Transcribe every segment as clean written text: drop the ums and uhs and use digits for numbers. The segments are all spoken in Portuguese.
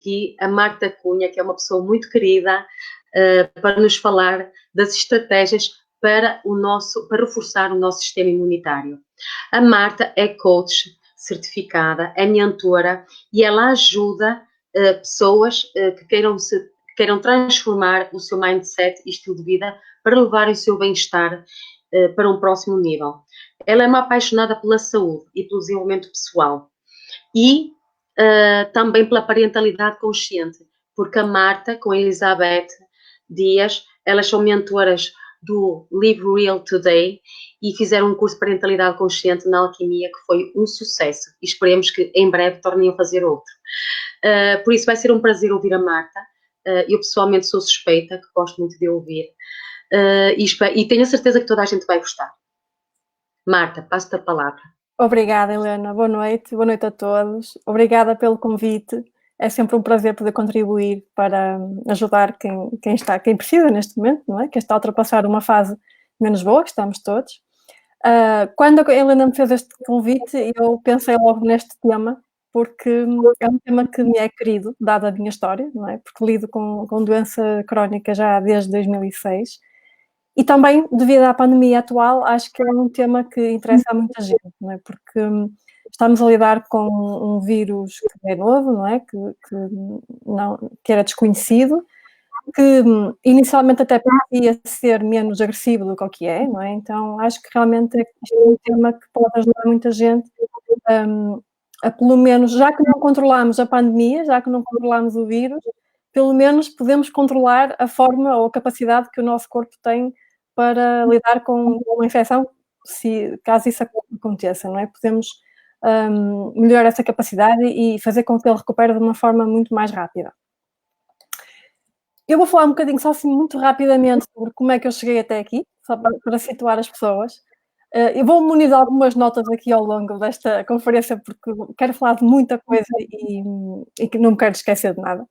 aqui a Marta Cunha, que é uma pessoa muito querida, para nos falar das estratégias para reforçar o nosso sistema imunitário. A Marta é coach certificada, é mentora e ela ajuda pessoas que queiram transformar o seu mindset e estilo de vida para levarem o seu bem-estar para um próximo nível. Ela é uma apaixonada pela saúde e pelo desenvolvimento pessoal e também pela parentalidade consciente, porque a Marta, com a Elizabeth Dias, elas são mentoras do Live Real Today e fizeram um curso de parentalidade consciente na Alquimia que foi um sucesso e esperemos que em breve tornem a fazer outro. Por isso vai ser um prazer ouvir a Marta. Eu pessoalmente sou suspeita, que gosto muito de ouvir e tenho a certeza que toda a gente vai gostar. Marta, passo-te a palavra. Obrigada, Helena. Boa noite a todos. Obrigada pelo convite. É sempre um prazer poder contribuir para ajudar quem precisa neste momento, não é? Quem está a ultrapassar uma fase menos boa, que estamos todos. Quando a Helena me fez este convite, eu pensei logo neste tema, porque é um tema que me é querido, dada a minha história, não é? Porque lido com doença crónica já desde 2006. E também, devido à pandemia atual, acho que é um tema que interessa a muita gente, não é? Porque estamos a lidar com um vírus que é novo, não é? Que era desconhecido, que inicialmente até parecia ser menos agressivo do que o que é, não é? Então, acho que realmente isto é um tema que pode ajudar muita gente a pelo menos, já que não controlamos a pandemia, já que não controlamos o vírus, pelo menos podemos controlar a forma ou a capacidade que o nosso corpo tem para lidar com uma infecção, caso isso aconteça, não é? Podemos melhorar essa capacidade e fazer com que ele recupere de uma forma muito mais rápida. Eu vou falar um bocadinho, só assim, muito rapidamente, sobre como é que eu cheguei até aqui, só para situar as pessoas. Eu vou munir de algumas notas aqui ao longo desta conferência, porque quero falar de muita coisa e que não me quero esquecer de nada.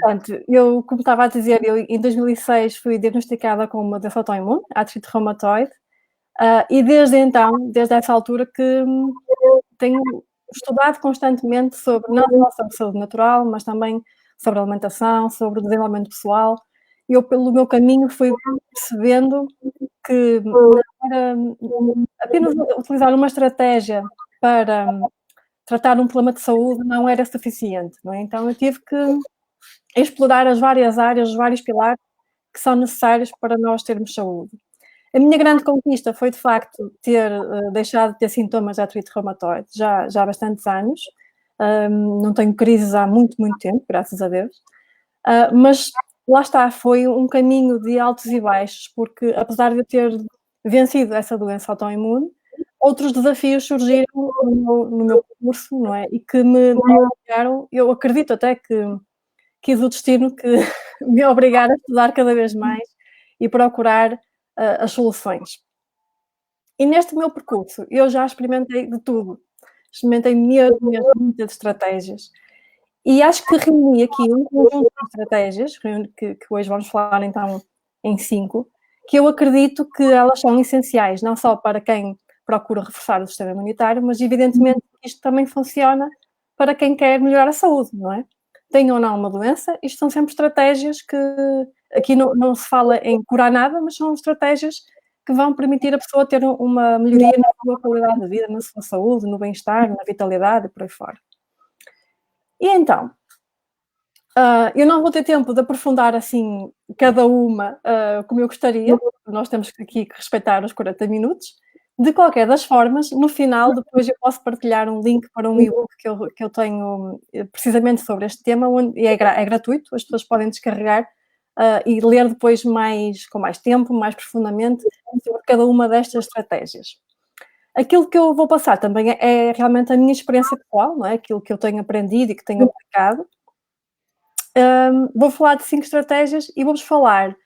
Portanto, eu, como estava a dizer, eu em 2006 fui diagnosticada com uma doença autoimune, artrite reumatoide, e desde então, desde essa altura, que tenho estudado constantemente sobre não só sobre saúde natural, mas também sobre alimentação, sobre o desenvolvimento pessoal. Eu, pelo meu caminho, fui percebendo que não era apenas utilizar uma estratégia para tratar um problema de saúde não era suficiente, não é? Então eu tive que explorar as várias áreas, os vários pilares que são necessários para nós termos saúde. A minha grande conquista foi, de facto, ter deixado de ter sintomas de artrite reumatoide já há bastantes anos. Não tenho crises há muito, muito tempo, graças a Deus. Mas lá está, foi um caminho de altos e baixos, porque apesar de eu ter vencido essa doença autoimune, outros desafios surgiram no meu percurso, não é? E que me obrigaram, eu acredito até que quis o destino que me obrigar a estudar cada vez mais e procurar as soluções. E neste meu percurso, eu já experimentei de tudo. Experimentei muitas estratégias. E acho que reuni aqui um conjunto de estratégias, que hoje vamos falar então em 5, que eu acredito que elas são essenciais, não só para quem procura reforçar o sistema imunitário, mas evidentemente isto também funciona para quem quer melhorar a saúde, não é? Tem ou não uma doença, isto são sempre estratégias que aqui não se fala em curar nada, mas são estratégias que vão permitir a pessoa ter uma melhoria na sua qualidade de vida, na sua saúde, no bem-estar, na vitalidade e por aí fora. E então, eu não vou ter tempo de aprofundar assim cada uma como eu gostaria, nós temos aqui que respeitar os 40 minutos. De qualquer das formas, no final, depois eu posso partilhar um link para um e-book que eu tenho precisamente sobre este tema, e é gratuito, as pessoas podem descarregar e ler depois com mais tempo, mais profundamente, sobre cada uma destas estratégias. Aquilo que eu vou passar também é realmente a minha experiência pessoal, não é? Aquilo que eu tenho aprendido e que tenho aplicado. Vou falar de 5 estratégias e vou-vos falar,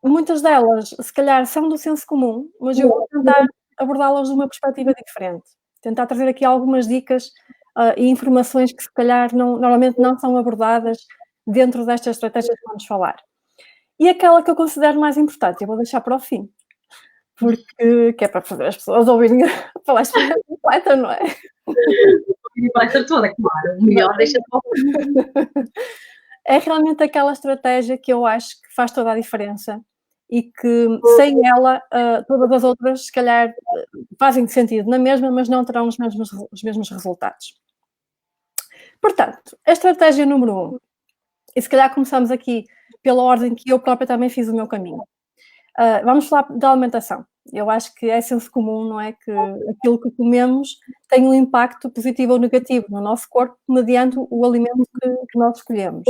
muitas delas se calhar são do senso comum, mas eu vou tentar abordá-las de uma perspectiva diferente. Tentar trazer aqui algumas dicas e informações que se calhar normalmente não são abordadas dentro destas estratégias que vamos falar. E aquela que eu considero mais importante, eu vou deixar para o fim, porque que é para fazer as pessoas ouvirem a palestra completa, não é? E vai ser toda, claro. O melhor deixa É realmente aquela estratégia que eu acho que faz toda a diferença e que sem ela, todas as outras se calhar fazem sentido na mesma, mas não terão os mesmos resultados. Portanto, a estratégia número 1, e se calhar começamos aqui pela ordem que eu própria também fiz o meu caminho. Vamos falar da alimentação. Eu acho que é senso comum, não é? Que aquilo que comemos tem um impacto positivo ou negativo no nosso corpo mediante o alimento que nós escolhemos.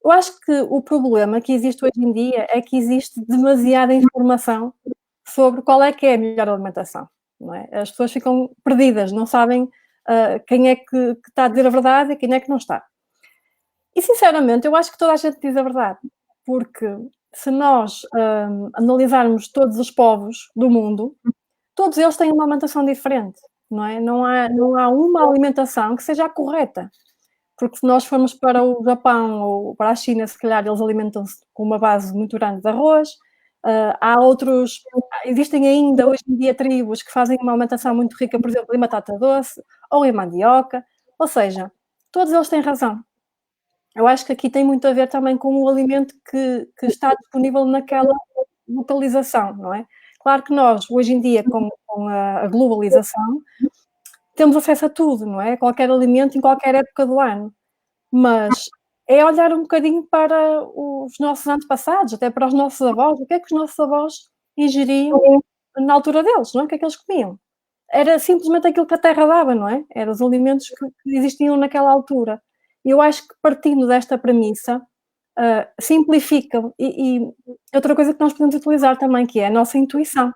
Eu acho que o problema que existe hoje em dia é que existe demasiada informação sobre qual é que é a melhor alimentação, não é? As pessoas ficam perdidas, não sabem quem é que está a dizer a verdade e quem é que não está. E, sinceramente, eu acho que toda a gente diz a verdade, porque se nós analisarmos todos os povos do mundo, todos eles têm uma alimentação diferente, não é? Não há uma alimentação que seja a correta, porque se nós formos para o Japão ou para a China, se calhar eles alimentam-se com uma base muito grande de arroz, existem ainda hoje em dia tribos que fazem uma alimentação muito rica, por exemplo, em batata doce ou em mandioca, ou seja, todos eles têm razão. Eu acho que aqui tem muito a ver também com o alimento que está disponível naquela localização, não é? Claro que nós, hoje em dia, com a globalização, temos acesso a tudo, não é? Qualquer alimento em qualquer época do ano. Mas é olhar um bocadinho para os nossos antepassados, até para os nossos avós, o que é que os nossos avós ingeriam na altura deles, não é? O que é que eles comiam? Era simplesmente aquilo que a terra dava, não é? Eram os alimentos que existiam naquela altura. E eu acho que partindo desta premissa, simplifica. E outra coisa que nós podemos utilizar também, que é a nossa intuição,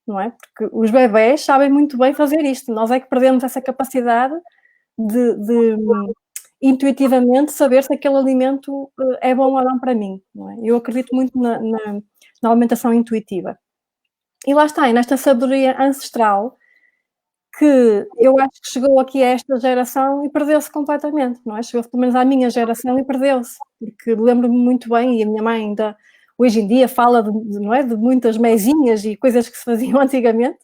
não é? Porque os bebés sabem muito bem fazer isto. Nós é que perdemos essa capacidade de intuitivamente saber se aquele alimento é bom ou não para mim, não é? Eu acredito muito na alimentação intuitiva. E lá está, nesta sabedoria ancestral, que eu acho que chegou aqui a esta geração e perdeu-se completamente, não é? Chegou pelo menos à minha geração e perdeu-se, porque lembro-me muito bem, e a minha mãe ainda hoje em dia fala não é, de muitas mesinhas e coisas que se faziam antigamente,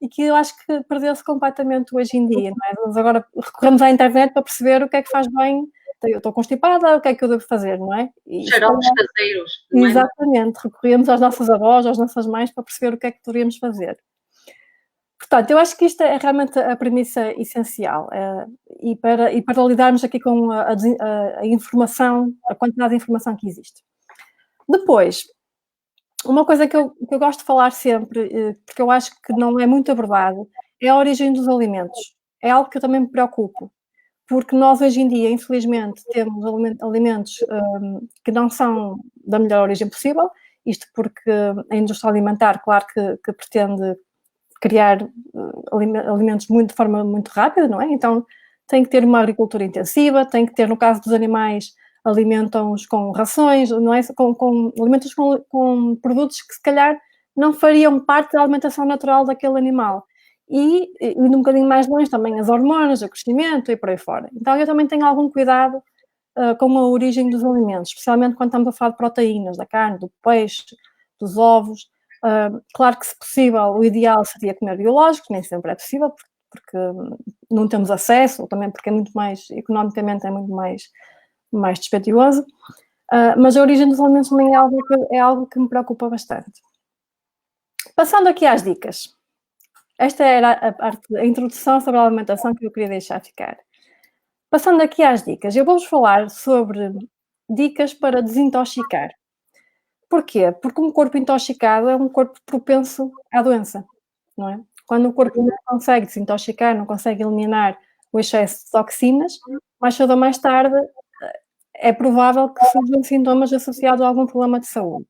e que eu acho que perdeu-se completamente hoje em dia, não é? Nós agora recorremos à internet para perceber o que é que faz bem, eu estou constipada, o que é que eu devo fazer, não é? E xaropes caseiros, não é? exatamente, recorremos às nossas avós, às nossas mães para perceber o que é que poderíamos fazer. Portanto, eu acho que isto é realmente a premissa essencial, e para lidarmos aqui com a informação, a quantidade de informação que existe. Depois, uma coisa que eu gosto de falar sempre, porque eu acho que não é muito abordado, é a origem dos alimentos. É algo que eu também me preocupo, porque nós hoje em dia, infelizmente, temos alimentos que não são da melhor origem possível, isto porque a indústria alimentar, claro que pretende criar alimentos de forma muito rápida, não é? Então tem que ter uma agricultura intensiva, tem que ter, no caso dos animais, alimentam-os com rações, não é? Alimentos com produtos que se calhar não fariam parte da alimentação natural daquele animal. E indo um bocadinho mais longe também as hormonas, o crescimento e por aí fora. Então eu também tenho algum cuidado com a origem dos alimentos, especialmente quando estamos a falar de proteínas, da carne, do peixe, dos ovos. Claro que, se possível, o ideal seria comer biológico, nem sempre é possível, porque não temos acesso, ou também porque é muito mais, economicamente, é muito mais dispendioso. Mas a origem dos alimentos também é algo que me preocupa bastante. Passando aqui às dicas. Esta era a introdução sobre a alimentação que eu queria deixar ficar. Passando aqui às dicas, eu vou-vos falar sobre dicas para desintoxicar. Porquê? Porque um corpo intoxicado é um corpo propenso à doença, não é? Quando o corpo não consegue desintoxicar, não consegue eliminar o excesso de toxinas, mais cedo ou mais tarde é provável que surjam sintomas associados a algum problema de saúde.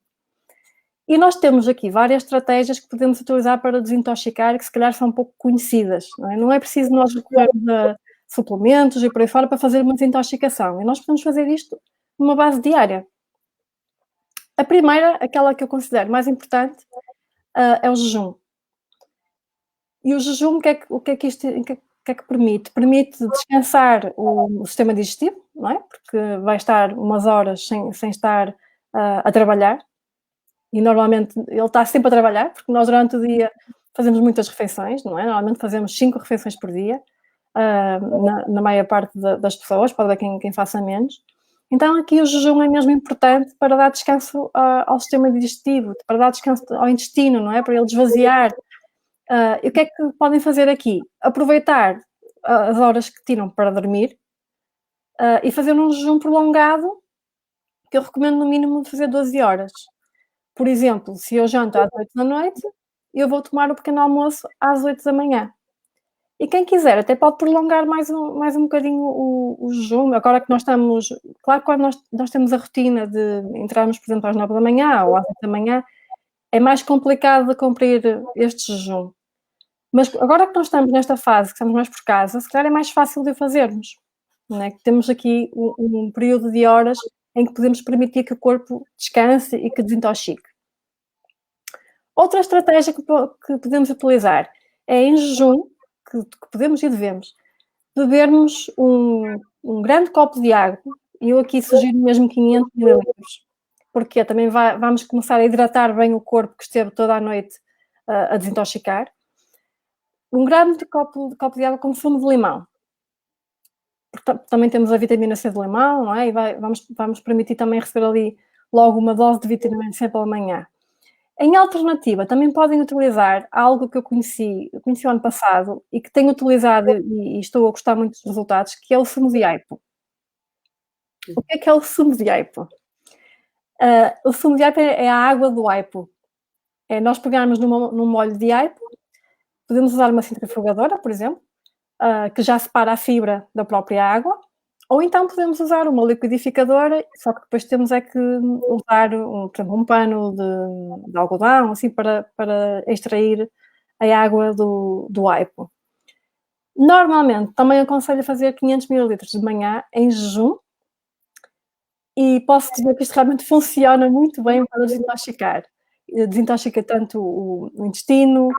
E nós temos aqui várias estratégias que podemos utilizar para desintoxicar, que se calhar são pouco conhecidas, não é? Não é preciso nós recorrermos a suplementos e por aí fora para fazer uma desintoxicação. E nós podemos fazer isto numa base diária. A primeira, aquela que eu considero mais importante, é o jejum. E o jejum, o que é que permite? Permite descansar o sistema digestivo, não é? Porque vai estar umas horas sem estar a trabalhar. E normalmente ele está sempre a trabalhar, porque nós durante o dia fazemos muitas refeições, não é? Normalmente fazemos 5 refeições por dia. na maior parte das pessoas, pode haver quem faça menos. Então aqui o jejum é mesmo importante para dar descanso ao sistema digestivo, para dar descanso ao intestino, não é? Para ele esvaziar. E o que é que podem fazer aqui? Aproveitar as horas que tiram para dormir e fazer um jejum prolongado, que eu recomendo no mínimo de fazer 12 horas. Por exemplo, se eu janto às 8 da noite, eu vou tomar o pequeno almoço às 8 da manhã. E quem quiser até pode prolongar mais um bocadinho o jejum. Agora que nós estamos... Claro que quando nós temos a rotina de entrarmos, por exemplo, às 9 da manhã ou às 8 da manhã, é mais complicado de cumprir este jejum. Mas agora que nós estamos nesta fase, que estamos mais por casa, se calhar é mais fácil de o fazermos. Não é? Temos aqui um período de horas em que podemos permitir que o corpo descanse e que desintoxique. Outra estratégia que podemos utilizar é em jejum, que podemos e devemos, bebermos um grande copo de água, e eu aqui sugiro mesmo 500 ml, porque também vamos começar a hidratar bem o corpo que esteve toda a noite a desintoxicar. Um grande copo de água com sumo de limão. Também temos a vitamina C do limão, não é? E vamos permitir também receber ali logo uma dose de vitamina C pela manhã. Em alternativa, também podem utilizar algo que eu conheci o ano passado e que tenho utilizado e estou a gostar muito dos resultados, que é o sumo de aipo. O que é o sumo de aipo? O sumo de aipo é a água do aipo. É nós pegarmos num molho de aipo, podemos usar uma centrifugadora, por exemplo, que já separa a fibra da própria água, ou então podemos usar uma liquidificadora, só que depois temos é que usar, por exemplo, um pano de algodão, assim, para extrair a água do aipo. Normalmente, também aconselho a fazer 500 ml de manhã em jejum, e posso dizer que isto realmente funciona muito bem para desintoxicar. Desintoxica tanto o intestino,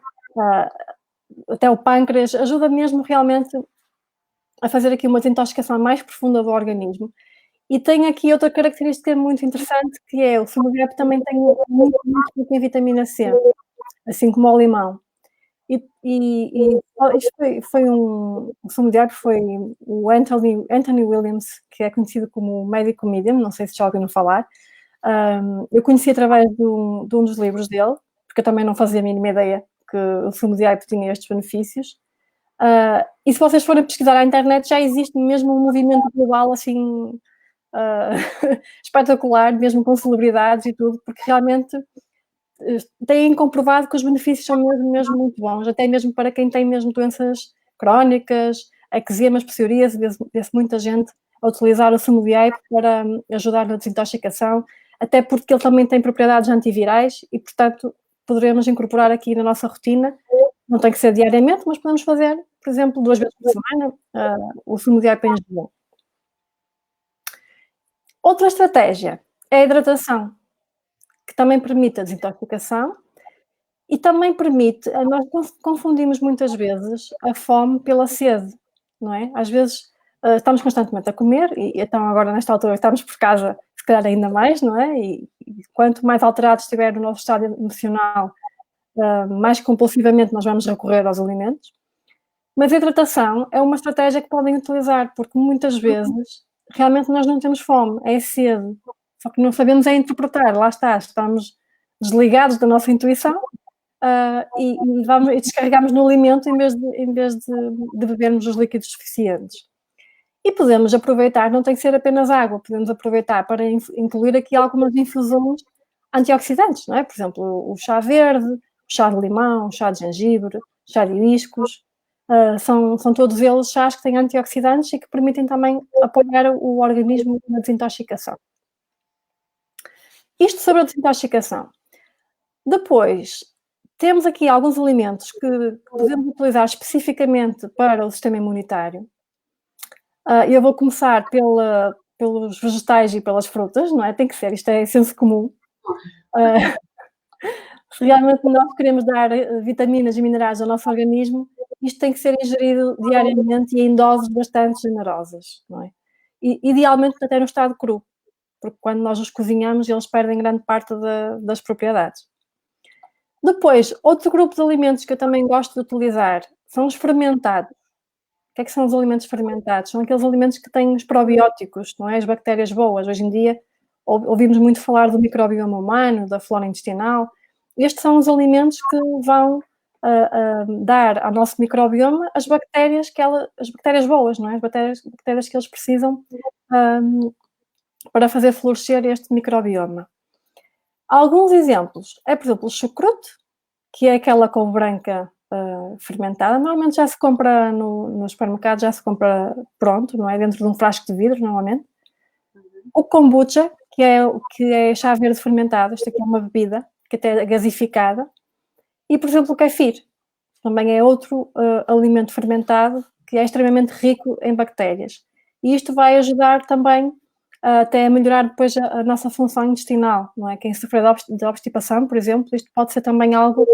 até o pâncreas, ajuda mesmo realmente a fazer aqui uma desintoxicação mais profunda do organismo. E tem aqui outra característica muito interessante, que é o sumo de aipo também tem muito rico em vitamina C, assim como o limão. Isto foi o sumo de aipo foi o Anthony Williams, que é conhecido como o médico medium, não sei se já ouviram falar. Eu conheci através de um dos livros dele, porque eu também não fazia a mínima ideia que o sumo de aipo tinha estes benefícios. E se vocês forem pesquisar na internet, já existe mesmo um movimento global assim espetacular, mesmo com celebridades e tudo, porque realmente têm comprovado que os benefícios são mesmo muito bons, até mesmo para quem tem mesmo doenças crónicas, eczemas, psoríase, vê-se muita gente a utilizar o sumo de aipo para ajudar na desintoxicação, até porque ele também tem propriedades antivirais e, portanto, poderemos incorporar aqui na nossa rotina. Não tem que ser diariamente, mas podemos fazer, por exemplo, 2 vezes por semana, o sumo de aipo em jejum. Outra estratégia é a hidratação, que também permite a desintoxicação e também permite... Nós confundimos muitas vezes a fome pela sede, não é? Às vezes estamos constantemente a comer e então agora nesta altura estamos por casa, se calhar ainda mais, não é? E quanto mais alterado estiver o nosso estado emocional, mais compulsivamente nós vamos recorrer aos alimentos. Mas a hidratação é uma estratégia que podem utilizar, porque muitas vezes realmente nós não temos fome, é sede, só que não sabemos interpretar, lá está, estamos desligados da nossa intuição e descarregamos no alimento em vez de bebermos os líquidos suficientes. E podemos aproveitar, não tem que ser apenas água, podemos aproveitar para incluir aqui algumas infusões antioxidantes, não é? Por exemplo, o chá verde, o chá de limão, o chá de gengibre, o chá de hibiscos, são todos eles chás que têm antioxidantes e que permitem também apoiar o organismo na desintoxicação. Isto sobre a desintoxicação. Depois, temos aqui alguns alimentos que podemos utilizar especificamente para o sistema imunitário. Eu vou começar pelos vegetais e pelas frutas, não é? Tem que ser, isto é senso comum. Se realmente nós queremos dar vitaminas e minerais ao nosso organismo, isto tem que ser ingerido diariamente e em doses bastante generosas, não é? E, idealmente até no estado cru, porque quando nós os cozinhamos eles perdem grande parte das propriedades. Depois, outro grupo de alimentos que eu também gosto de utilizar são os fermentados. que é que são os alimentos fermentados? São aqueles alimentos que têm os probióticos, não é? As bactérias boas. Hoje em dia ouvimos muito falar do microbioma humano, da flora intestinal. Estes são os alimentos que vão dar ao nosso microbioma as bactérias boas, não é? As bactérias que eles precisam para fazer florescer este microbioma. Alguns exemplos é, por exemplo, o chucrute, que é aquela couve branca fermentada. Normalmente já se compra no supermercado, já se compra pronto, não é? Dentro de um frasco de vidro, normalmente. O kombucha, que é chá verde fermentado. Isto aqui é uma bebida, que até é gasificada. E, por exemplo, o kefir. Também é outro alimento fermentado que é extremamente rico em bactérias. E isto vai ajudar também até a melhorar depois a nossa função intestinal, não é? Quem sofre de obstipação, por exemplo, isto pode ser também algo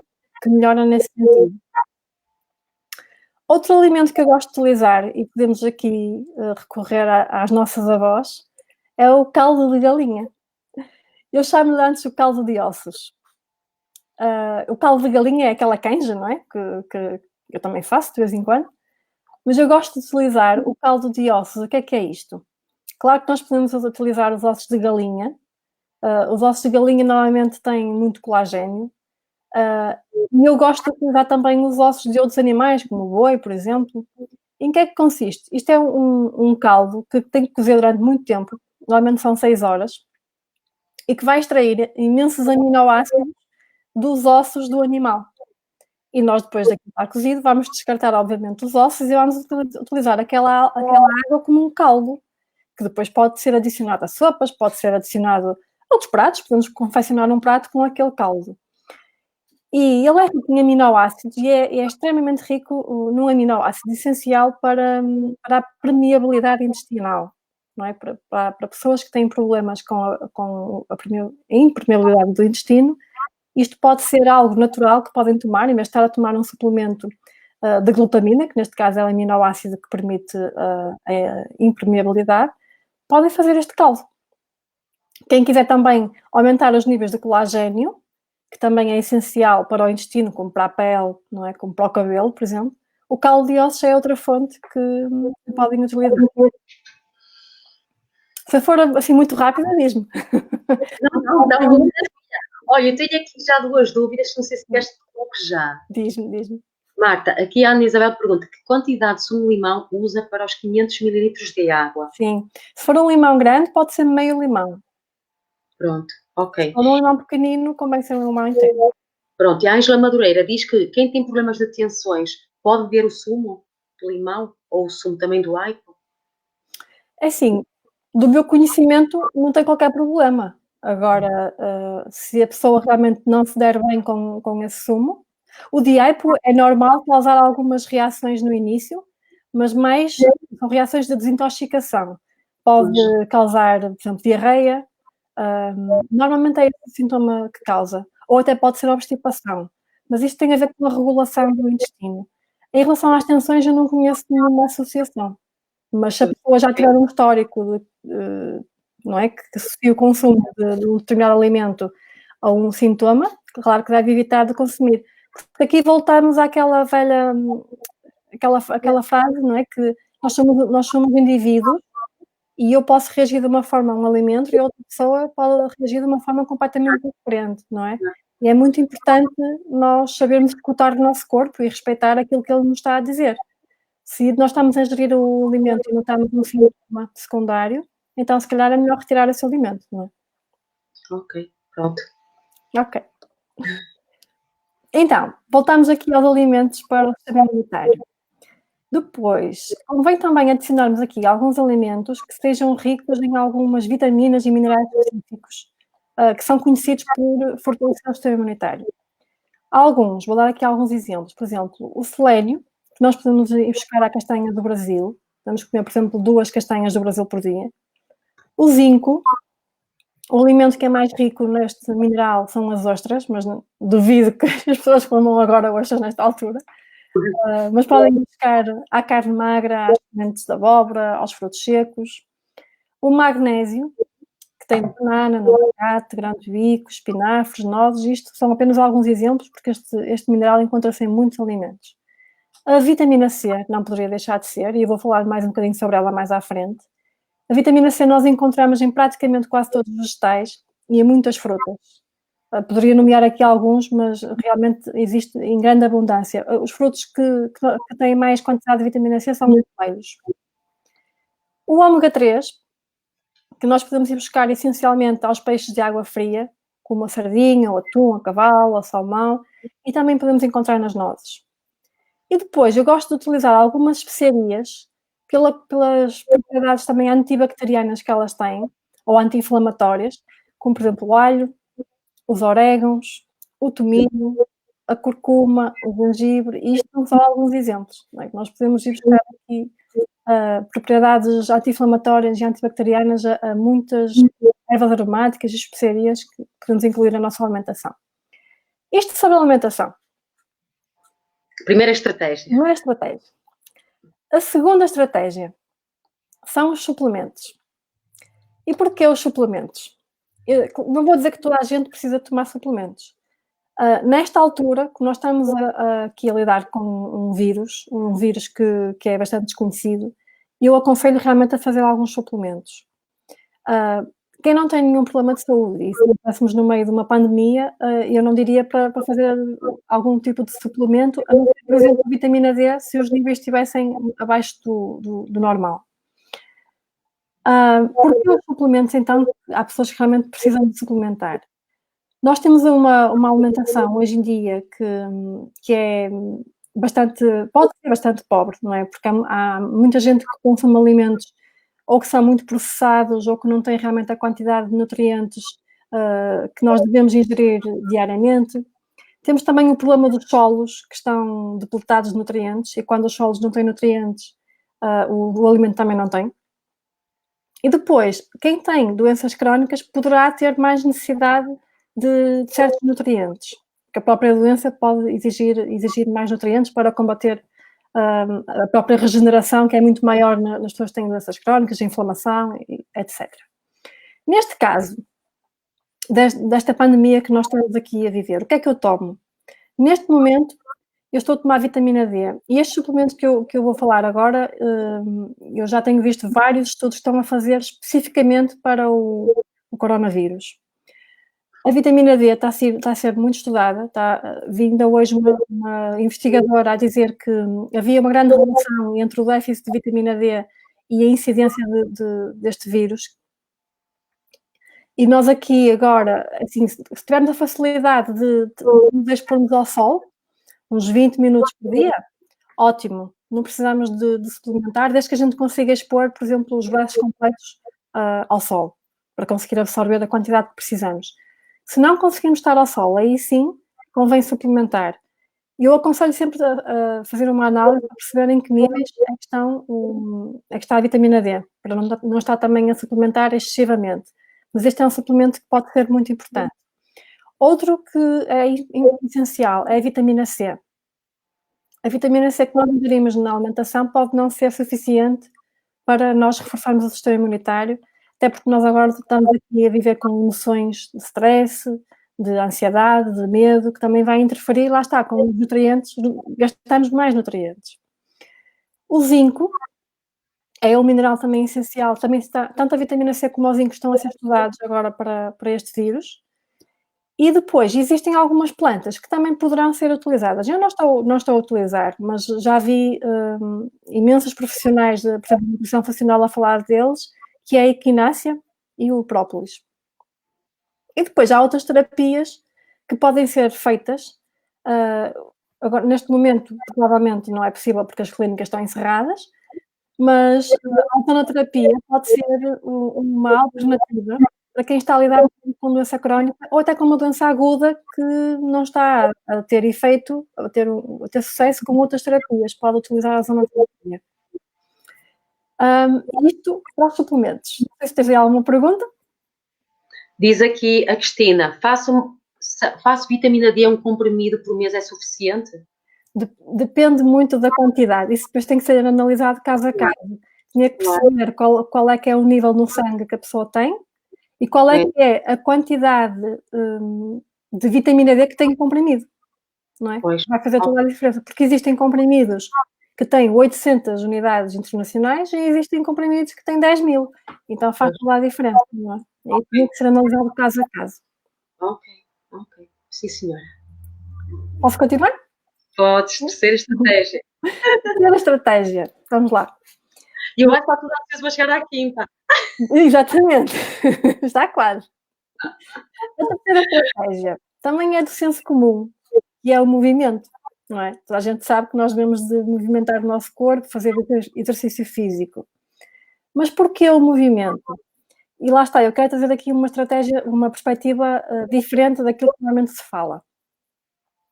que melhora nesse sentido. Outro alimento que eu gosto de utilizar, e podemos aqui recorrer às nossas avós, é o caldo de galinha. Eu chamo-lhe antes o caldo de ossos. O caldo de galinha é aquela canja, não é? Que eu também faço de vez em quando. Mas eu gosto de utilizar o caldo de ossos. O que é isto? Claro que nós podemos utilizar os ossos de galinha. Os ossos de galinha normalmente têm muito colagênio. E eu gosto de utilizar também os ossos de outros animais, como o boi, por exemplo. Em que é que consiste? Isto é um caldo que tem que cozer durante muito tempo, normalmente são 6 horas, e que vai extrair imensos aminoácidos dos ossos do animal. E nós, depois daquilo estar cozido, vamos descartar, obviamente, os ossos e vamos utilizar aquela água como um caldo, que depois pode ser adicionado a sopas, pode ser adicionado a outros pratos, podemos confeccionar um prato com aquele caldo. E ele é rico em aminoácidos e é extremamente rico num aminoácido essencial para a permeabilidade intestinal, não é? Para pessoas que têm problemas com a impermeabilidade do intestino. Isto pode ser algo natural que podem tomar, em vez de estar a tomar um suplemento de glutamina, que neste caso é o aminoácido que permite a impermeabilidade, podem fazer este caldo. Quem quiser também aumentar os níveis de colagênio, que também é essencial para o intestino, como para a pele, não é? Como para o cabelo, por exemplo, o caldo de ossos é outra fonte que podem utilizar. Se for assim muito rápido, é mesmo. Não. Olha, eu tenho aqui já 2 dúvidas, não sei se queres já. Diz-me. Marta, aqui a Ana Isabel pergunta que quantidade de sumo de limão usa para os 500 ml de água? Sim. Se for um limão grande, pode ser meio limão. Pronto, ok. Ou um limão pequenino, convém ser um limão inteiro. Pronto, e a Ângela Madureira diz que quem tem problemas de tensões pode beber o sumo de limão ou o sumo também do aipo? É assim, do meu conhecimento não tem qualquer problema. Agora, se a pessoa realmente não se der bem com esse sumo, o de aipo é normal causar algumas reações no início, mas mais são reações de desintoxicação. Pode causar, por exemplo, diarreia, normalmente é esse o sintoma que causa, ou até pode ser obstipação, mas isto tem a ver com a regulação do intestino. Em relação às tensões, eu não conheço nenhuma associação. Mas se a pessoa já tiver um histórico não é, que associa o consumo de um determinado alimento a um sintoma, claro que deve evitar de consumir. Porque aqui voltamos àquela velha, aquela frase, não é, que nós somos indivíduos e eu posso reagir de uma forma a um alimento e outra pessoa pode reagir de uma forma completamente diferente, não é? E é muito importante nós sabermos escutar o nosso corpo e respeitar aquilo que ele nos está a dizer. Se nós estamos a ingerir o alimento e notamos um sintoma secundário, então se calhar é melhor retirar esse alimento, não é? Ok, pronto. Ok. Então, voltamos aqui aos alimentos para o sistema imunitário. Depois, convém também adicionarmos aqui alguns alimentos que sejam ricos em algumas vitaminas e minerais específicos, que são conhecidos por fortalecer o sistema imunitário. Alguns, vou dar aqui alguns exemplos. Por exemplo, o selênio, que nós podemos ir buscar à castanha do Brasil. Podemos comer, por exemplo, 2 castanhas do Brasil por dia. O zinco, o alimento que é mais rico neste mineral são as ostras, mas duvido que as pessoas comam agora ostras nesta altura. Mas podem buscar à carne magra, às sementes de abóbora, aos frutos secos. O magnésio, que tem banana, no abacate, grão de bico, espinafres, nozes, isto são apenas alguns exemplos, porque este mineral encontra-se em muitos alimentos. A vitamina C não poderia deixar de ser, e eu vou falar mais um bocadinho sobre ela mais à frente. A vitamina C nós encontramos em praticamente quase todos os vegetais e em muitas frutas. Poderia nomear aqui alguns, mas realmente existe em grande abundância. Os frutos que têm mais quantidade de vitamina C são os vermelhos. O ômega 3, que nós podemos ir buscar essencialmente aos peixes de água fria, como a sardinha, o atum, a cavalo, o salmão, e também podemos encontrar nas nozes. E depois, eu gosto de utilizar algumas especiarias pelas propriedades também antibacterianas que elas têm, ou anti-inflamatórias, como por exemplo o alho, os orégãos, o tomilho, a curcuma, o gengibre, e isto são só alguns exemplos. Não é? Nós podemos ir buscar aqui propriedades anti-inflamatórias e antibacterianas a muitas ervas aromáticas e especiarias que podemos incluir na nossa alimentação. Isto sobre a alimentação. Primeira estratégia. Primeira estratégia. A segunda estratégia são os suplementos. E porquê os suplementos? Eu não vou dizer que toda a gente precisa tomar suplementos. Nesta altura, que nós estamos aqui a lidar com um vírus que é bastante desconhecido, eu aconselho realmente a fazer alguns suplementos. Quem não tem nenhum problema de saúde, e se estivéssemos no meio de uma pandemia, eu não diria para fazer algum tipo de suplemento, a não ser, por exemplo, a vitamina D, se os níveis estivessem abaixo do normal. Porque os suplementos, então, há pessoas que realmente precisam de suplementar. Nós temos uma alimentação hoje em dia que é pode ser bastante pobre, não é? Porque há muita gente que consome alimentos ou que são muito processados ou que não têm realmente a quantidade de nutrientes que nós devemos ingerir diariamente. Temos também o problema dos solos que estão depletados de nutrientes, e quando os solos não têm nutrientes, o alimento também não tem. E depois, quem tem doenças crónicas poderá ter mais necessidade de certos nutrientes, porque a própria doença pode exigir mais nutrientes para combater a própria regeneração, que é muito maior nas pessoas que têm doenças crónicas, inflamação, etc. Neste caso, desta pandemia que nós estamos aqui a viver, o que é que eu tomo? Neste momento, eu estou a tomar vitamina D, e estes suplementos que eu vou falar agora, eu já tenho visto vários estudos que estão a fazer especificamente para o coronavírus. A vitamina D está a ser muito estudada, está vinda hoje uma investigadora a dizer que havia uma grande relação entre o déficit de vitamina D e a incidência deste vírus. E nós aqui agora, assim, se tivermos a facilidade de nos expormos ao sol, uns 20 minutos por dia, ótimo, não precisamos de suplementar, desde que a gente consiga expor, por exemplo, os braços completos ao sol, para conseguir absorver a quantidade que precisamos. Se não conseguimos estar ao sol, aí sim convém suplementar. Eu aconselho sempre a fazer uma análise para perceber em que níveis é que está a vitamina D, para não estar também a suplementar excessivamente. Mas este é um suplemento que pode ser muito importante. Outro que é essencial é a vitamina C. A vitamina C que nós ingerimos na alimentação pode não ser suficiente para nós reforçarmos o sistema imunitário, até porque nós agora estamos aqui a viver com emoções de stress, de ansiedade, de medo, que também vai interferir, lá está, com os nutrientes, gastamos mais nutrientes. O zinco é um mineral também essencial, também está, tanto a vitamina C como o zinco estão a ser estudados agora para este vírus. E depois, existem algumas plantas que também poderão ser utilizadas. Eu não estou a utilizar, mas já vi imensos profissionais de, por exemplo, de nutrição funcional a falar deles, que é a equinácea e o própolis. E depois há outras terapias que podem ser feitas. Agora, neste momento, provavelmente não é possível porque as clínicas estão encerradas, mas a autonoterapia pode ser uma alternativa para quem está a lidar com doença crónica ou até com uma doença aguda que não está a ter efeito, a ter sucesso com outras terapias. Pode utilizar a zonoterapia. Isto para os suplementos. Não sei se tens alguma pergunta. Diz aqui a Cristina, faço vitamina D, um comprimido por mês é suficiente? Depende muito da quantidade. Isso depois tem que ser analisado caso a caso. Tinha que perceber qual é que é o nível no sangue que a pessoa tem e qual é que é a quantidade de vitamina D que tem comprimido. não é? Pois. Vai fazer toda a diferença, porque existem comprimidos que têm 800 unidades internacionais e existem comprimidos que têm 10.000, então faz toda a diferença, não é? E tem que ser analisado caso a caso. Ok. Sim, senhora. Posso continuar? Podes, terceira estratégia. Terceira estratégia, vamos lá. E eu acho que está tudo ansioso para chegar à quinta. Exatamente, está quase. A terceira estratégia também é do senso comum, que é o movimento, não é? Toda a gente sabe que nós devemos de movimentar o nosso corpo, fazer exercício físico. Mas porquê o movimento? E lá está, eu quero trazer aqui uma estratégia, uma perspectiva diferente daquilo que normalmente se fala.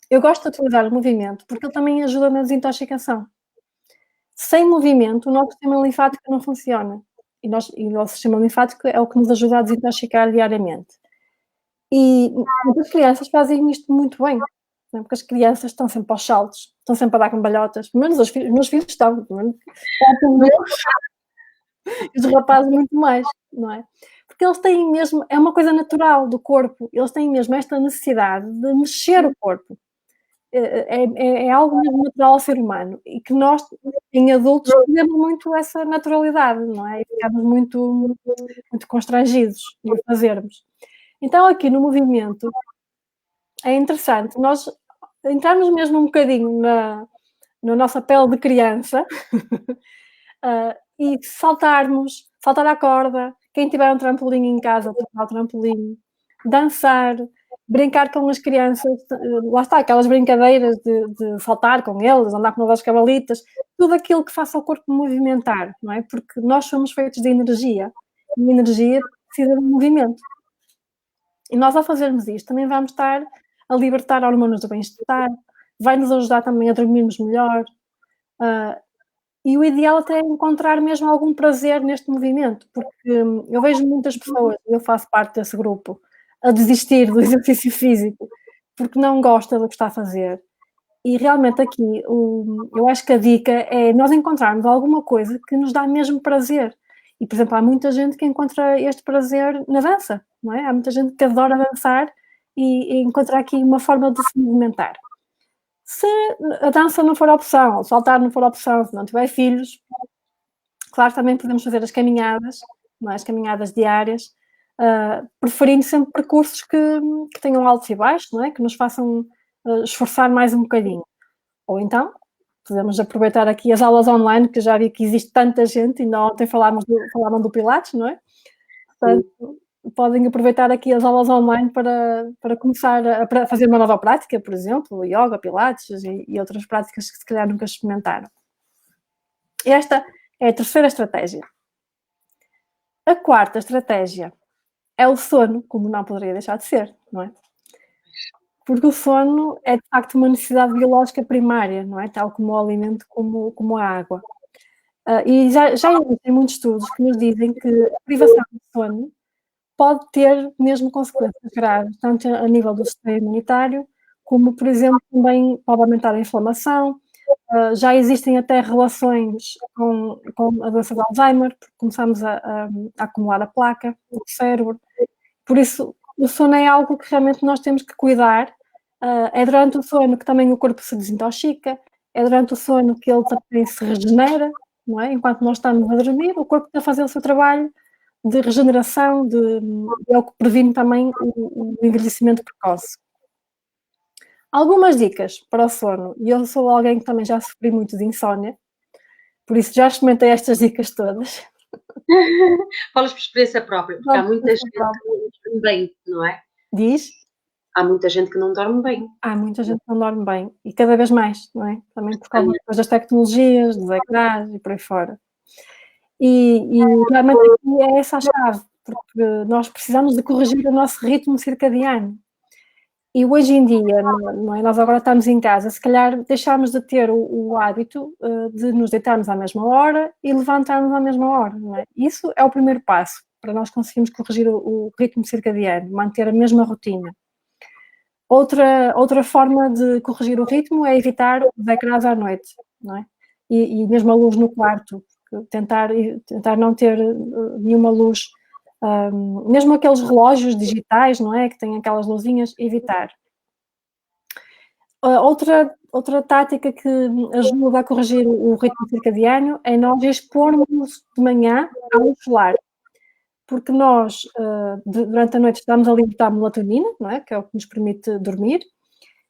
Eu gosto de utilizar o movimento porque ele também ajuda na desintoxicação. Sem movimento, o nosso sistema linfático não funciona. E o nosso sistema linfático é o que nos ajuda a desintoxicar diariamente. E as crianças fazem isto muito bem, não é? Porque as crianças estão sempre aos saltos, estão sempre a dar cambalhotas, pelo menos os meus filhos estão, os rapazes muito mais, não é? Porque eles têm mesmo, é uma coisa natural do corpo, eles têm mesmo esta necessidade de mexer o corpo. É algo mesmo natural ao ser humano e que nós, em adultos, perdemos muito essa naturalidade, não é? E ficamos muito constrangidos de o fazermos. Então, aqui no movimento, é interessante nós entrarmos mesmo um bocadinho na nossa pele de criança e saltar à corda, quem tiver um trampolim em casa, tocar o trampolim, dançar, brincar com as crianças, lá está, aquelas brincadeiras de saltar com eles, andar com as cavalitas, tudo aquilo que faça o corpo movimentar, não é? Porque nós somos feitos de energia, e a energia precisa de movimento. E nós, ao fazermos isto, também vamos estar a libertar hormonas do bem-estar, vai nos ajudar também a dormirmos melhor. E o ideal até é encontrar mesmo algum prazer neste movimento, porque eu vejo muitas pessoas, eu faço parte desse grupo, a desistir do exercício físico porque não gosta do que está a fazer. E realmente aqui, eu acho que a dica é nós encontrarmos alguma coisa que nos dá mesmo prazer. E, por exemplo, há muita gente que encontra este prazer na dança, não é? Há muita gente que adora dançar e encontra aqui uma forma de se movimentar. Se a dança não for opção, ou saltar não for opção, se não tiver filhos, claro, também podemos fazer as caminhadas, não é? As caminhadas diárias, preferindo sempre percursos que tenham altos e baixos, não é? Que nos façam esforçar mais um bocadinho. Ou então, podemos aproveitar aqui as aulas online, que já vi que existe tanta gente, ainda ontem falavam do Pilates, não é? Portanto, podem aproveitar aqui as aulas online para começar a fazer uma nova prática, por exemplo, yoga, pilates e outras práticas que se calhar nunca experimentaram. Esta é a terceira estratégia. A quarta estratégia é o sono, como não poderia deixar de ser, não é? Porque o sono é, de facto, uma necessidade biológica primária, não é? Tal como o alimento, como a água. E já existem muitos estudos que nos dizem que a privação de sono pode ter mesmo consequências graves, tanto a nível do sistema imunitário, como, por exemplo, também pode aumentar a inflamação. Já existem até relações com a doença de Alzheimer, porque começamos a acumular a placa no cérebro. Por isso, o sono é algo que realmente nós temos que cuidar. É durante o sono que também o corpo se desintoxica, é durante o sono que ele também se regenera, não é? Enquanto nós estamos a dormir, o corpo está a fazer o seu trabalho de regeneração, é o que previne também o envelhecimento precoce. Algumas dicas para o sono, e eu sou alguém que também já sofri muito de insónia, por isso já experimentei estas dicas todas. Falas por experiência própria, porque há muita gente que não dorme bem, não é? Diz? Há muita gente que não dorme bem. Há muita gente que não dorme bem, e cada vez mais, não é? Também por causa das tecnologias, dos ecrãs e por aí fora. E realmente aqui é essa a chave, porque nós precisamos de corrigir o nosso ritmo circadiano. E hoje em dia, não é? Nós agora estamos em casa, se calhar deixámos de ter o hábito de nos deitarmos à mesma hora e levantarmos à mesma hora, não é? Isso é o primeiro passo para nós conseguirmos corrigir o ritmo circadiano, manter a mesma rotina. Outra forma de corrigir o ritmo é evitar os ecrãs à noite, não é? E mesmo a luz no quarto, tentar não ter nenhuma luz, mesmo aqueles relógios digitais, não é? Que têm aquelas luzinhas, evitar. Outra tática que ajuda a corrigir o ritmo circadiano é nós expormos de manhã à luz solar, porque nós, durante a noite, estamos a libertar melatonina, não é? Que é o que nos permite dormir,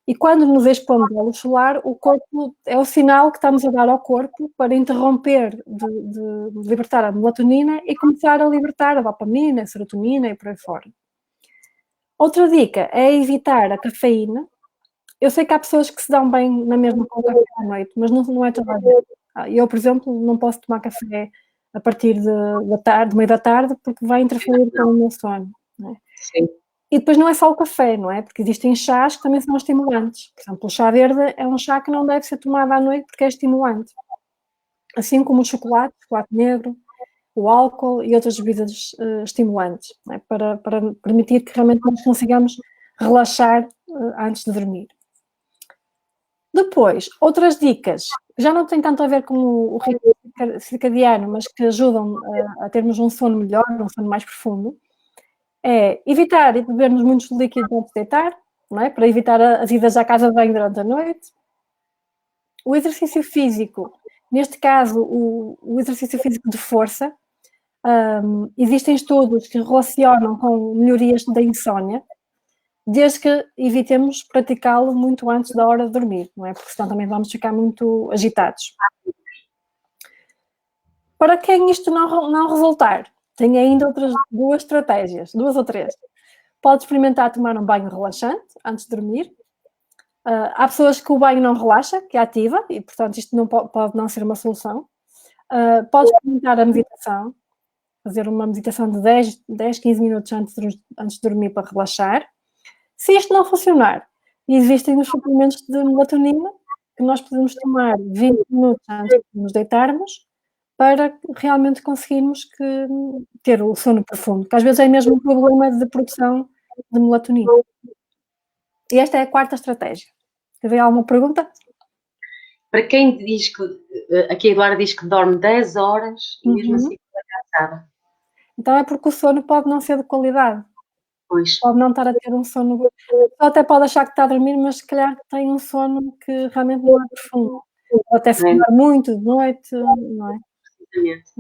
e quando nos expomos à luz solar, o corpo é o sinal que estamos a dar ao corpo para interromper de libertar a melatonina e começar a libertar a dopamina, a serotonina e por aí fora. Outra dica é evitar a cafeína. Eu sei que há pessoas que se dão bem na mesma com o café à noite, mas não é toda a gente. Eu, por exemplo, não posso tomar café a partir da tarde, meio da tarde, porque vai interferir com o meu sono. Não é? Sim. E depois não é só o café, não é? Porque existem chás que também são estimulantes. Por exemplo, o chá verde é um chá que não deve ser tomado à noite porque é estimulante. Assim como o chocolate negro, o álcool e outras bebidas estimulantes, não é? para permitir que realmente nós consigamos relaxar antes de dormir. Depois, outras dicas, já não tem tanto a ver com o ritmo circadiano, mas que ajudam a termos um sono melhor, um sono mais profundo, é evitar bebermos muitos líquidos antes de deitar, não é? Para evitar as idas à casa de banho durante a noite. O exercício físico, neste caso, o exercício físico de força, existem estudos que relacionam com melhorias da insónia, desde que evitemos praticá-lo muito antes da hora de dormir, não é? Porque senão também vamos ficar muito agitados. Para quem isto não resultar, tem ainda outras duas estratégias, 2 ou 3. Pode experimentar tomar um banho relaxante antes de dormir. Há pessoas que o banho não relaxa, que é ativa, e portanto isto não pode não ser uma solução. Pode experimentar a meditação, fazer uma meditação de 10, 15 minutos antes de dormir para relaxar. Se isto não funcionar, existem os suplementos de melatonina que nós podemos tomar 20 minutos antes de nos deitarmos para realmente conseguirmos ter o sono profundo, que às vezes é mesmo um problema de produção de melatonina. E esta é a quarta estratégia. Tem alguma pergunta? Para quem diz que, aqui a Eduardo diz que dorme 10 horas e mesmo assim fica cansada. Então é porque o sono pode não ser de qualidade. Pois. Pode não estar a ter um sono. Ou até pode achar que está a dormir, mas se calhar tem um sono que realmente não é profundo. Ou até se dormir muito de noite, não é? Precisamente.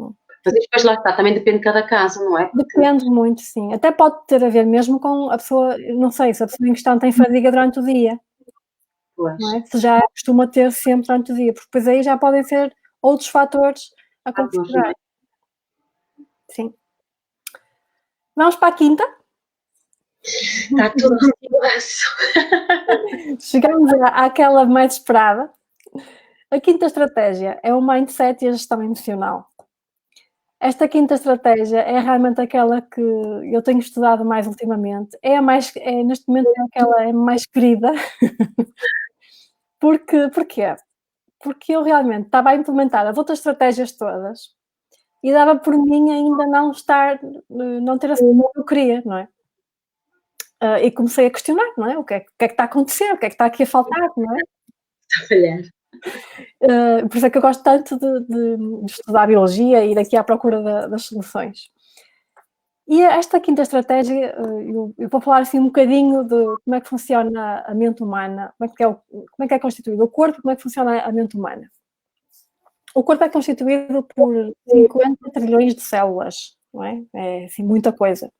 Mas depois lá está, também depende de cada caso, não é? Depende muito, sim. Até pode ter a ver mesmo com a pessoa, não sei, se a pessoa em questão tem fadiga durante o dia. Pois. Não é? Se já costuma ter sempre durante o dia, porque depois aí já podem ser outros fatores a considerar. Sim. Vamos para a quinta. Está tudo no Chegamos àquela mais esperada. A quinta estratégia é o mindset e a gestão emocional. Esta quinta estratégia é realmente aquela que eu tenho estudado mais ultimamente. Neste momento é aquela é mais querida. Porquê? Porque eu realmente estava a implementar as outras estratégias todas e dava por mim ainda não ter a solução que eu queria, não é? E comecei a questionar, não é? O que é que está a acontecer? O que é que está aqui a faltar, não é? a falhar. Por isso é que eu gosto tanto de estudar biologia e ir aqui à procura das soluções. E esta quinta estratégia, eu vou falar assim um bocadinho de como é que funciona a mente humana, como é que é constituído o corpo, como é que funciona a mente humana. O corpo é constituído por 50 trilhões de células, não é? É assim, muita coisa.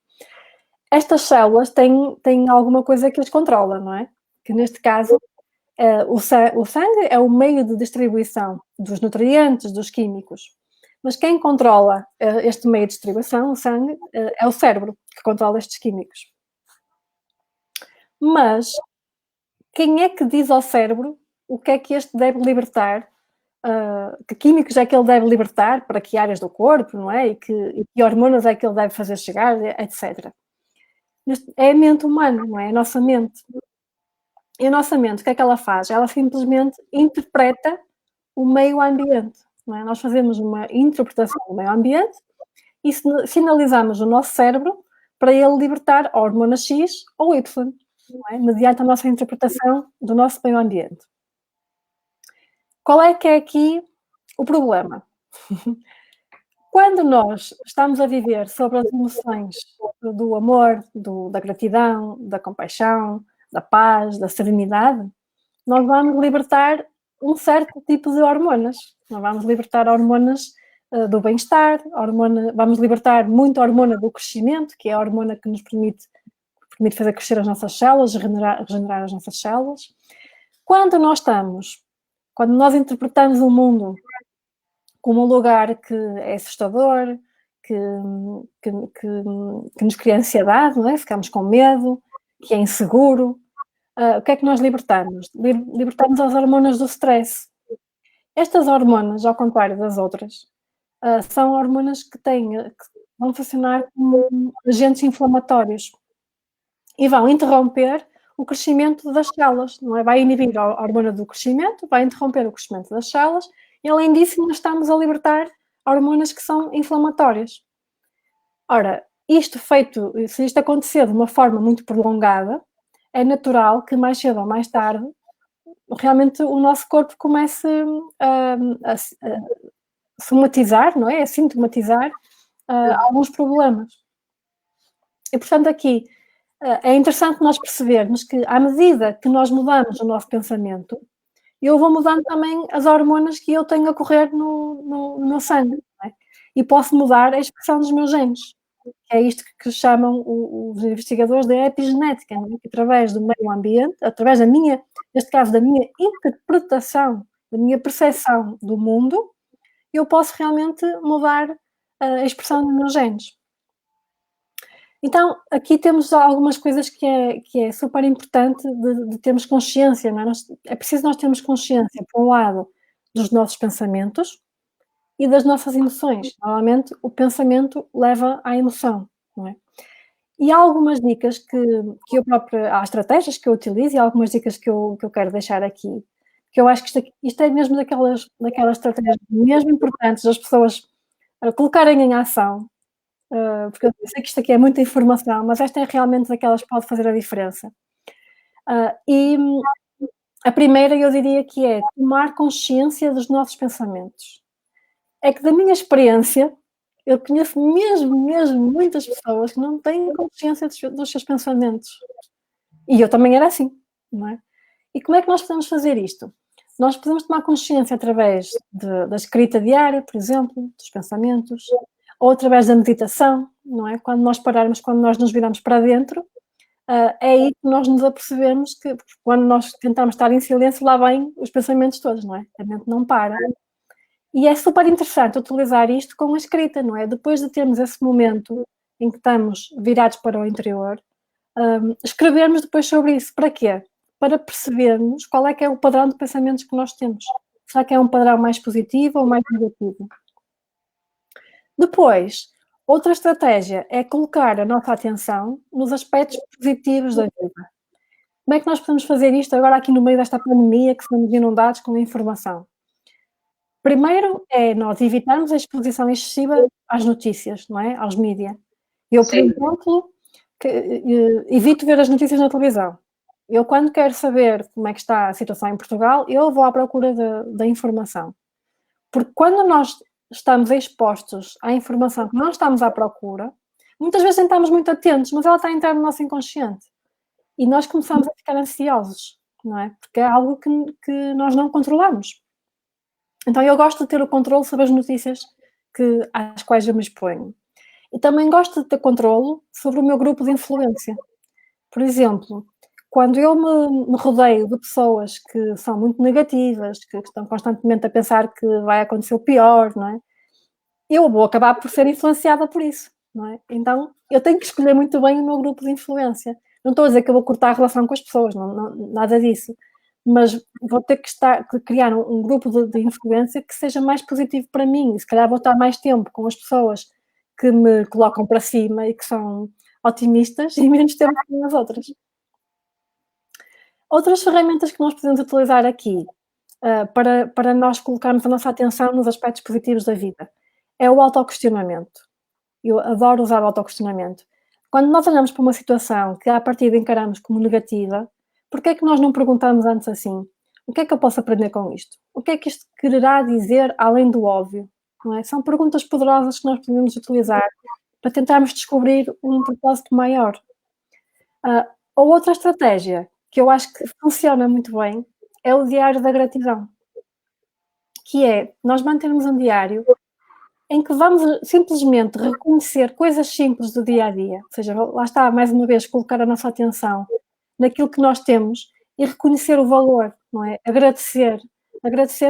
Estas células têm alguma coisa que as controla, não é? Que neste caso, o sangue é o meio de distribuição dos nutrientes, dos químicos. Mas quem controla este meio de distribuição, o sangue, é o cérebro, que controla estes químicos. Mas quem é que diz ao cérebro o que é que este deve libertar? Que químicos é que ele deve libertar para que áreas do corpo, não é? E que hormonas é que ele deve fazer chegar, etc. É a mente humana, não é? A nossa mente. E a nossa mente, o que é que ela faz? Ela simplesmente interpreta o meio ambiente. Não é? Nós fazemos uma interpretação do meio ambiente e sinalizamos o nosso cérebro para ele libertar a hormona X ou Y, não é? Mediante a nossa interpretação do nosso meio ambiente. Qual é que é aqui o problema? Quando nós estamos a viver sobre as emoções do amor, da gratidão, da compaixão, da paz, da serenidade, nós vamos libertar um certo tipo de hormonas. Nós vamos libertar hormonas do bem-estar, vamos libertar muita hormona do crescimento, que é a hormona que nos permite fazer crescer as nossas células, regenerar as nossas células. Quando nós interpretamos o mundo como um lugar que é assustador, que nos cria ansiedade, não é? Ficamos com medo, que é inseguro, o que é que nós libertamos? Libertamos as hormonas do stress. Estas hormonas, ao contrário das outras, são hormonas que vão funcionar como agentes inflamatórios e vão interromper o crescimento das células, não é? Vai inibir a hormona do crescimento, vai interromper o crescimento das células e, além disso, nós estamos a libertar hormonas que são inflamatórias. Ora, se isto acontecer de uma forma muito prolongada, é natural que mais cedo ou mais tarde realmente o nosso corpo comece a somatizar, não é? A sintomatizar alguns problemas. E, portanto, aqui é interessante nós percebermos que, à medida que nós mudamos o nosso pensamento, eu vou mudando também as hormonas que eu tenho a correr no meu sangue, não é? E posso mudar a expressão dos meus genes. É isto que chamam os investigadores de epigenética, não é? Que através do meio ambiente, através neste caso, da minha interpretação, da minha percepção do mundo, eu posso realmente mudar a expressão dos meus genes. Então, aqui temos algumas coisas que é super importante de termos consciência, não é? É preciso nós termos consciência, por um lado, dos nossos pensamentos e das nossas emoções. Normalmente, o pensamento leva à emoção, não é? E há algumas dicas que eu própria, há estratégias que eu utilizo e há algumas dicas que eu quero deixar aqui, que eu acho que isto é mesmo daquelas estratégias mesmo importantes das pessoas colocarem em ação, porque eu sei que isto aqui é muita informação, mas esta é realmente daquelas que pode fazer a diferença. E a primeira eu diria que é tomar consciência dos nossos pensamentos. É que da minha experiência, eu conheço mesmo muitas pessoas que não têm consciência dos seus pensamentos. E eu também era assim, não é? E como é que nós podemos fazer isto? Nós podemos tomar consciência através da escrita diária, por exemplo, dos pensamentos, ou através da meditação, não é? Quando nós pararmos, quando nós nos viramos para dentro, é aí que nós nos apercebemos que quando nós tentamos estar em silêncio, lá vêm os pensamentos todos, não é? A mente não para. E é super interessante utilizar isto com a escrita, não é? Depois de termos esse momento em que estamos virados para o interior, escrevermos depois sobre isso. Para quê? Para percebermos qual é que é o padrão de pensamentos que nós temos. Será que é um padrão mais positivo ou mais negativo? Depois, outra estratégia é colocar a nossa atenção nos aspectos positivos da vida. Como é que nós podemos fazer isto agora aqui no meio desta pandemia que estamos inundados com informação? Primeiro é nós evitarmos a exposição excessiva às notícias, não é? Aos mídia. Eu, por exemplo, evito ver as notícias na televisão. Eu, quando quero saber como é que está a situação em Portugal, eu vou à procura da informação. Porque quando nós estamos expostos à informação que não estamos à procura, muitas vezes nem estamos muito atentos, mas ela está a entrar no nosso inconsciente. E nós começamos a ficar ansiosos, não é? Porque é algo que nós não controlamos. Então eu gosto de ter o controle sobre as notícias às quais eu me exponho. E também gosto de ter controle sobre o meu grupo de influência. Por exemplo, quando eu me rodeio de pessoas que são muito negativas, que estão constantemente a pensar que vai acontecer o pior, não é? Eu vou acabar por ser influenciada por isso, não é? Então eu tenho que escolher muito bem o meu grupo de influência. Não estou a dizer que eu vou cortar a relação com as pessoas, nada disso. Mas vou ter que criar um grupo de influência que seja mais positivo para mim. E se calhar vou estar mais tempo com as pessoas que me colocam para cima e que são otimistas e menos tempo com as outras. Outras ferramentas que nós podemos utilizar aqui para nós colocarmos a nossa atenção nos aspectos positivos da vida é o autoquestionamento. Eu adoro usar o autoquestionamento. Quando nós olhamos para uma situação que à partida encaramos como negativa, porquê é que nós não perguntamos antes assim? O que é que eu posso aprender com isto? O que é que isto quererá dizer além do óbvio? Não é? São perguntas poderosas que nós podemos utilizar para tentarmos descobrir um propósito maior. Ou outra estratégia que eu acho que funciona muito bem é o diário da gratidão, que é nós mantermos um diário em que vamos simplesmente reconhecer coisas simples do dia a dia, ou seja, lá está, mais uma vez, colocar a nossa atenção naquilo que nós temos e reconhecer o valor, não é? Agradecer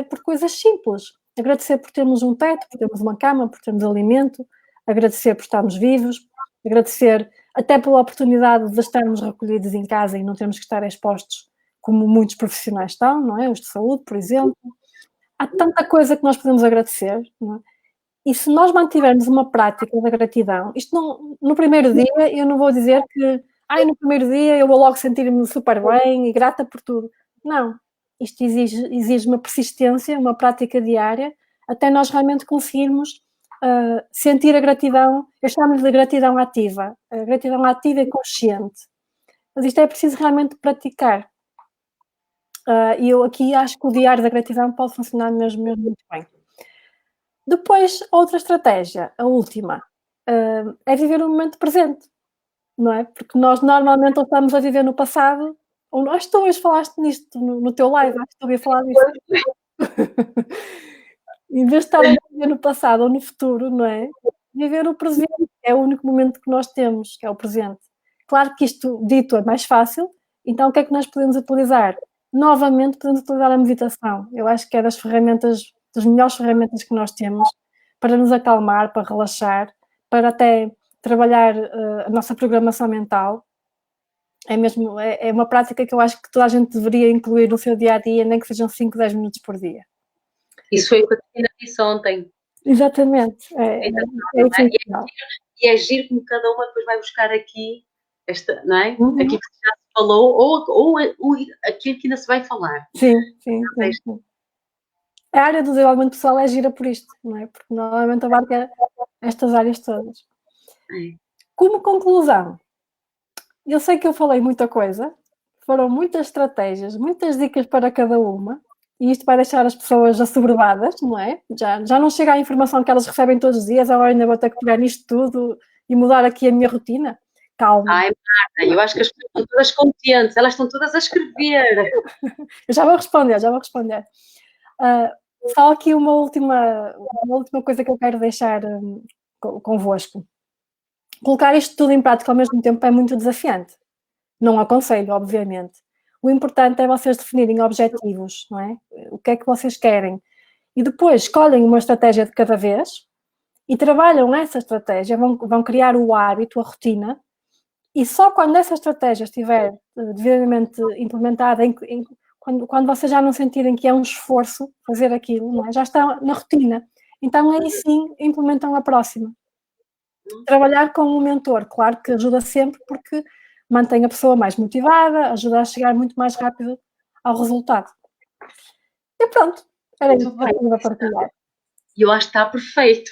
por coisas simples, agradecer por termos um teto, por termos uma cama, por termos alimento, agradecer por estarmos vivos, agradecer até pela oportunidade de estarmos recolhidos em casa e não termos que estar expostos como muitos profissionais estão, não é? Os de saúde, por exemplo. Há tanta coisa que nós podemos agradecer, não é? E se nós mantivermos uma prática da gratidão, isto não, no primeiro dia, eu não vou dizer que, no primeiro dia eu vou logo sentir-me super bem e grata por tudo. Não. Isto exige uma persistência, uma prática diária, até nós realmente conseguirmos sentir a gratidão. Eu chamo-lhe de gratidão ativa. A gratidão ativa e consciente. Mas isto é preciso realmente praticar. E eu aqui acho que o diário da gratidão pode funcionar mesmo muito bem. Depois, outra estratégia, a última, é viver o momento presente, não é? Porque nós normalmente ou estamos a viver no passado, ou acho que tu hoje falaste nisto no teu live, acho que tu ouvi falar disso. Em vez de estar a viver no passado ou no futuro, não é? Viver o presente, é o único momento que nós temos, que é o presente. Claro que isto dito é mais fácil, então o que é que nós podemos utilizar? Novamente podemos utilizar a meditação. Eu acho que é das melhores ferramentas que nós temos para nos acalmar, para relaxar, para até trabalhar a nossa programação mental. É uma prática que eu acho que toda a gente deveria incluir no seu dia-a-dia, nem que sejam 5, 10 minutos por dia. Isso foi o que a Cristina disse ontem. Exatamente. E é giro como cada uma depois vai buscar aqui, não é? Aqui que já se falou, ou aquilo que ainda se vai falar. Sim. A área do desenvolvimento pessoal é gira por isto, não é? Porque normalmente abarca estas áreas todas. Como conclusão, eu sei que eu falei muita coisa, foram muitas estratégias, muitas dicas para cada uma, e isto vai deixar as pessoas assoberbadas, não é? Já não chega a informação que elas recebem todos os dias, agora ainda vou ter que pegar nisto tudo e mudar aqui a minha rotina. Calma. Ai, Marta, eu acho que as pessoas estão todas contentes, elas estão todas a escrever. Eu já vou responder. Só aqui uma última coisa que eu quero deixar convosco. Colocar isto tudo em prática ao mesmo tempo é muito desafiante. Não aconselho, obviamente. O importante é vocês definirem objetivos, não é? O que é que vocês querem. E depois escolhem uma estratégia de cada vez e trabalham essa estratégia, vão criar o hábito, a rotina, e só quando essa estratégia estiver devidamente implementada, quando vocês já não sentirem que é um esforço fazer aquilo, não é? Já está na rotina. Então aí sim implementam a próxima. Trabalhar com um mentor, claro que ajuda sempre porque mantém a pessoa mais motivada, ajuda a chegar muito mais rápido ao resultado. E pronto, era isso que eu tinha a partilhar. E eu acho que está perfeito.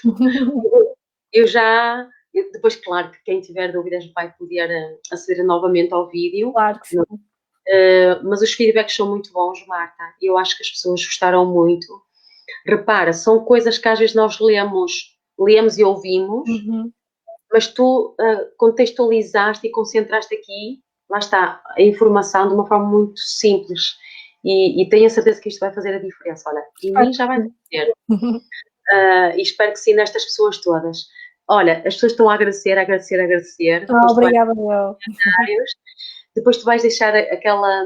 Depois, claro, que quem tiver dúvidas vai poder aceder novamente ao vídeo. Claro que sim. Mas os feedbacks são muito bons, Marta. Eu acho que as pessoas gostaram muito. Repara, são coisas que às vezes nós lemos e ouvimos, mas tu contextualizaste e concentraste aqui, lá está, a informação de uma forma muito simples. E tenho a certeza que isto vai fazer a diferença. Olha, em mim já vai fazer. E espero que sim nestas pessoas todas. Olha, as pessoas estão a agradecer. Obrigada, meu. Depois tu vais deixar aquela...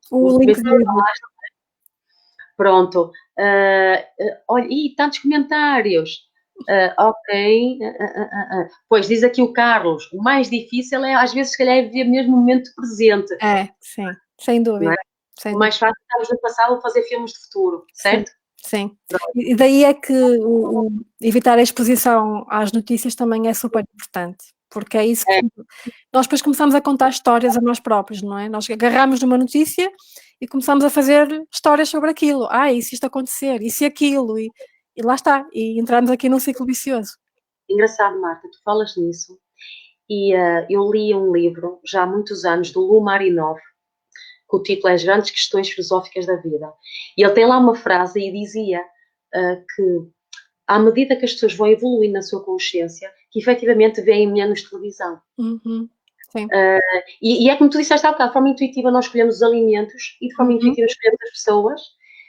O link do vídeo. Pronto. Olha, tantos comentários. Ok. Pois, diz aqui o Carlos, o mais difícil é, às vezes, se calhar, é viver mesmo o momento presente. Sim, sem dúvida. O mais fácil é estarmos no passado ou fazer filmes de futuro, certo? Sim. E daí é que evitar a exposição às notícias também é super importante, porque é isso que nós depois começamos a contar histórias a nós próprios, não é? Nós agarramos numa notícia e começamos a fazer histórias sobre aquilo. E se isto acontecer, e se aquilo, e lá está, e entramos aqui num ciclo vicioso. Engraçado, Marta, tu falas nisso, e eu li um livro, já há muitos anos, do Lou Marinov, que o título é As Grandes Questões Filosóficas da Vida. E ele tem lá uma frase e dizia que, à medida que as pessoas vão evoluindo na sua consciência, que efetivamente veem menos televisão. sim. E é como tu disseste há bocado, de forma intuitiva nós escolhemos os alimentos e de forma intuitiva escolhemos as pessoas,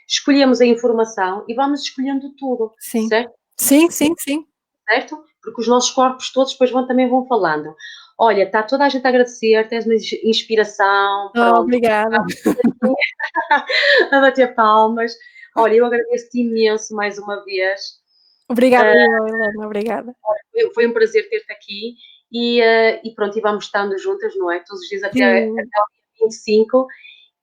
escolhemos a informação e vamos escolhendo tudo, Sim. certo? Sim, sim, sim. Certo? Porque os nossos corpos todos depois também vão falando. Olha, está toda a gente a agradecer, tens uma inspiração, Oh, pronto, obrigada. a bater palmas. Olha, eu agradeço-te imenso mais uma vez. Obrigada, Helena, obrigada. Foi um prazer ter-te aqui e pronto, e vamos estando juntas, não é? Todos os dias até Sim, o dia 25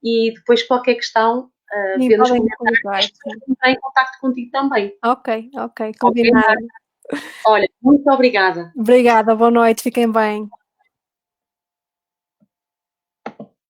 e depois qualquer questão, sim, vê nos podem me comentários, colocar, sim. entrar em contacto contigo também. Ok, Ok, combinado. Marta? Olha, muito obrigada. Obrigada, boa noite, fiquem bem.